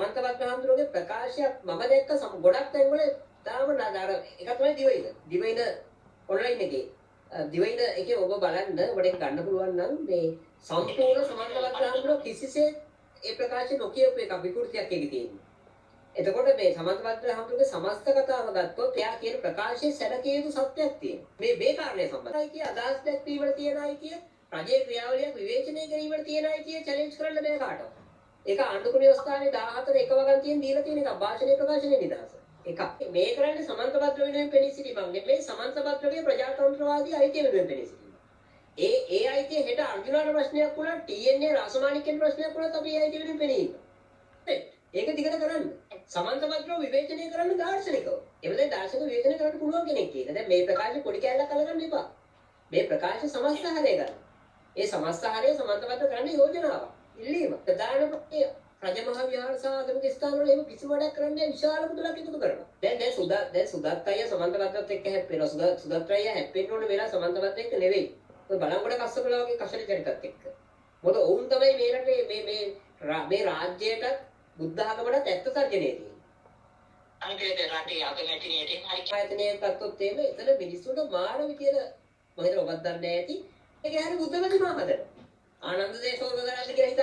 සමන්තවත් හඳුරගේ ප්‍රකාශයක් මම දැක්ක ගොඩක් තැන්වල තාම නඩ එක තමයි දිවයින. දිවයින ඔන්ලයින් එකේ. දිවයින එකේ ඔබ බලන්න ඔබට ගන්න පුළුවන් නම් මේ සම්පූර්ණ සමන්තවත් හඳුර කිසිසේත් ඒ ප්‍රකාශය නොකියපු එක විකෘතියක් එකේ තියෙනවා. එතකොට මේ සමන්තවත් හඳුරගේ සමස්ත කතාව ගත්තොත් එයා කියන ප්‍රකාශයේ සැලකිය යුතු සත්‍යයක් තියෙනවා. මේ කාරණේ සම්බන්ධයි කිය අදහස් දැක්වීමට තියනයි කිය රජයේ ක්‍රියාවලියක් විවේචනය කිරීමට තියනයි කිය චැලෙන්ජ් කරන්න බෑ කාටවත්. ඒක ආණ්ඩුක්‍රම ව්‍යවස්ථාවේ 14 එක වගන්තියෙන් දීලා තියෙන එක භාෂණීය ප්‍රකාශනයේ නිදහස. එකක් මේ කරන්නේ සමන්ත පත්‍ර වෙනුවෙන් පෙනී සිටීමක් නෙමෙයි සමන්ත පත්‍රයේ ප්‍රජාතන්ත්‍රවාදී අයිතිය වෙනුවෙන් පෙනී සිටීම. ඒ අයිතිය හෙට අර්ජුනාට ප්‍රශ්නයක් වුණා TNA රාසමාණික්කෙන් ප්‍රශ්නයක් වුණාත් අපි ඒ අයිතිය වෙනුවෙන් පෙනී ඉන්නවා. ඒක දිගට කරන්න. සමන්ත පත්‍රව විවේචනය කරන්න දාර්ශනිකව. එවලේ දාර්ශනික විවේචනය කරන්න පුළුවන් කෙනෙක් කියන. දැන් මේ ප්‍රකාශය පොඩි කැලලක් අල්ලගන්න එපා. මේ ප්‍රකාශය සමස්ත හරය ගන්න. ඒ සමස්ත හරය සමන්ත පත්‍ර කරන්න යෝජනාවක්. ඉල්ලීම. ප්‍රධාන ප්‍රශ්නය රජමහා විහාර සහ ආගමික ස්ථාන වල එහෙම කිසිම වැඩක් කරන්නේ විශාල මුදලක් එකතු කරනවා. දැන් සුදත් අයියා සමන්ත පත්‍රත් එක්ක හැප්පෙනවා. සුදත් අයියා හැප්පෙන්න ඕන වෙලා සමන්ත පත්‍රත් එක්ක නෙවෙයි. ඔය බලංගොඩ කස්සපලා වගේ කෂලි චරිතත් එක්ක. මොකද ඔවුන් තමයි මේ රටේ මේ රාජ්‍යයට බුද්ධ ආගමකට ඇත්ත තර්ජනය තියෙන්නේ. අනිකේ රටේ අගමැතිනියට හරි ගත්තොත් එහෙම එතන මිනිස්සුන්ට මාර විදියට මම හිතනවා ඔබත් දන්නේ නැති. ඒක හරි බුද්ධ ප්‍රතිමා හදනවා. ආනන්ද දේශෝක කරන්නේ කියලා හිතාගෙන